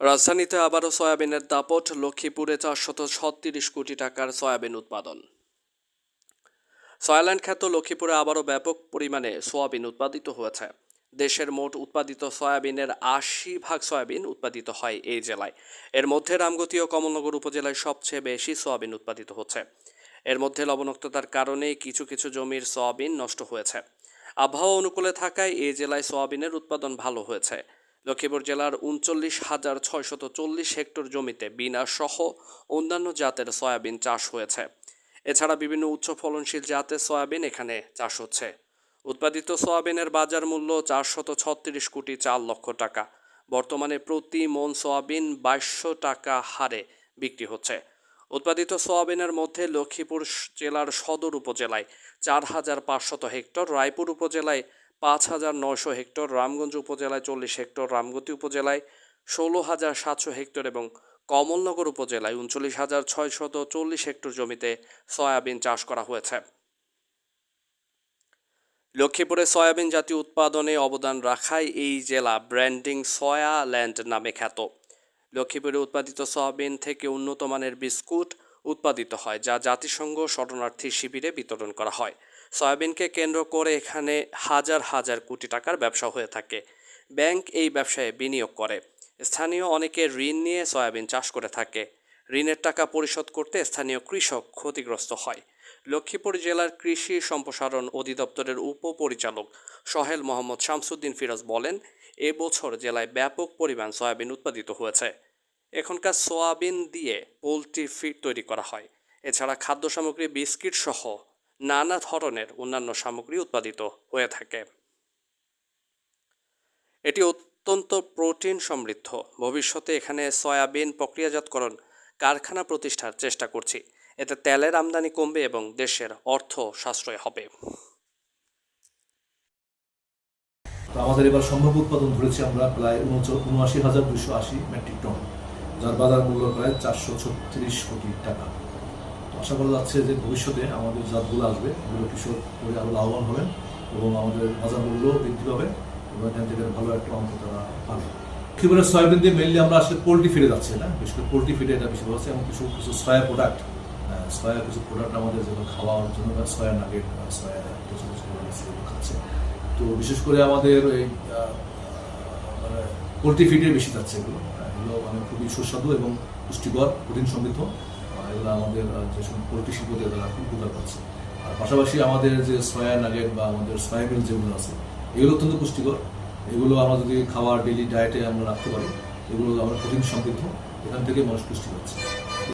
রাজধানীতে আবারও সয়াবিনের দাপট, লক্ষ্মীপুরে 436 কোটি টাকার সয়াবিন উৎপাদন। সয়াল্যান্ড খ্যাত লক্ষ্মীপুরে আবারও ব্যাপক পরিমাণে সয়াবিন উৎপাদিত হয়েছে। দেশের মোট উৎপাদিত সয়াবিনের 80% সয়াবিন উৎপাদিত হয় এই জেলায়। এর মধ্যে রামগতি ও কমলনগর উপজেলায় সবচেয়ে বেশি সয়াবিন উৎপাদিত হচ্ছে। এর মধ্যে লবণাক্ততার কারণে কিছু কিছু জমির সয়াবিন নষ্ট হয়েছে। আবহাওয়া অনুকূলে থাকায় এই জেলায় সয়াবিনের উৎপাদন ভালো হয়েছে। লক্ষ্মীপুর জেলার 39,640 হেক্টর জমিতে বিনা সহ অন্যান্য জাতের সয়াবিন চাষ হয়েছে। এছাড়া বিভিন্ন উচ্চ ফলনশীল জাতের সয়াবিন এখানে চাষ হচ্ছে। উৎপাদিত সয়াবিনের বাজার মূল্য 436 কোটি 4 লক্ষ টাকা। বর্তমানে প্রতি মন সয়াবিন 2200 টাকা হারে বিক্রি হচ্ছে। উৎপাদিত সয়াবিনের মধ্যে লক্ষ্মীপুর জেলার সদর উপজেলায় 4,500 হেক্টর, রায়পুর উপজেলায় 5,900 হেক্টর, রামগঞ্জ উপজেলায় 40 হেক্টর, রামগতি উপজেলায় 16,700 হেক্টর এবং কমলনগর উপজেলায় 39,640 হেক্টর জমিতে সয়াবিন চাষ করা হয়েছে। লক্ষ্মীপুরে সয়াবিন জাতীয় উৎপাদনে অবদান রাখায় এই জেলা ব্র্যান্ডিং সয়াল্যান্ড নামে খ্যাত। লক্ষ্মীপুরে উৎপাদিত সয়াবিন থেকে উন্নত মানের বিস্কুট উৎপাদিত হয়, যা জাতিসংঘ শরণার্থী শিবিরে বিতরণ করা হয়। সয়াবিনকে কেন্দ্র করে এখানে হাজার হাজার কোটি টাকার ব্যবসা হয়ে থাকে। ব্যাংক এই ব্যবসায় বিনিয়োগ করে। স্থানীয় অনেকে ঋণ নিয়ে সয়াবিন চাষ করে থাকে। ঋণের টাকা পরিশোধ করতে স্থানীয় কৃষক ক্ষতিগ্রস্ত হয়। লক্ষ্মীপুর জেলার কৃষি সম্প্রসারণ অধিদপ্তরের উপপরিচালক সোহেল মোহাম্মদ শামসুদ্দিন ফিরোজ বলেন, এবছর জেলায় ব্যাপক পরিমাণ সয়াবিন উৎপাদিত হয়েছে। এখনকার সয়াবিন দিয়ে পোলট্রি ফিড তৈরি করা হয়। এছাড়া খাদ্য সামগ্রী, বিস্কিট সহ নানা ধরনের অন্যান্য সামগ্রী উৎপাদিত হয়ে থাকে। এটি অত্যন্ত প্রোটিন সমৃদ্ধ। ভবিষ্যতে এখানে সয়াবিন প্রক্রিয়াজাতকরণ কারখানা প্রতিষ্ঠার চেষ্টা করছি। এতে তেলের আমদানি কমবে এবং দেশের অর্থ সাশ্রয় হবে। আমাদের এবার সম্ভাব্য উৎপাদন ধরেছি আমরা প্রায় 79,280 মেট্রিক টন, যার বাজার মূল্য প্রায় 436 কোটি টাকা। আশা করা যাচ্ছে যে ভবিষ্যতে আমাদের জাতগুলো আসবে, এগুলো কৃষক করে আরও লাভবান হবেন এবং আমাদের বাজার মূল্য বৃদ্ধি পাবে এবং এখান থেকে ভালো একটা অঙ্ক তারা পাবে। লক্ষ্মীপুরের সয়াবিন দিয়ে মেনলি আমরা আসলে পোলট্রি ফিডে যাচ্ছি না, বিশেষ করে পোলট্রি ফিডে এটা বেশি হচ্ছে এবং কিছু কিছু সয়া প্রোডাক্ট আমাদের যেগুলো খাওয়ার জন্য সয়া নাগেট, সয়া খাচ্ছে। তো বিশেষ করে আমাদের এই মানে পোলট্রি ফিডে বেশি যাচ্ছে এগুলো মানে খুবই সুস্বাদু এবং পুষ্টিকর, প্রোটিন সমৃদ্ধ। এগুলো আমাদের যে সব পোলট্রি শিল্প দিয়ে তারা খুব উপকার পাচ্ছে। আর পাশাপাশি আমাদের যে সয়া নাগেট বা আমাদের সয়াবিন যেগুলো আছে এগুলো অত্যন্ত পুষ্টিকর। এগুলো আমরা যদি খাওয়ার ডেইলি ডায়েটে আমরা রাখতে পারি, এগুলো আমরা প্রোটিন সমৃদ্ধ, এখান থেকে মানুষ পুষ্টি পাচ্ছে।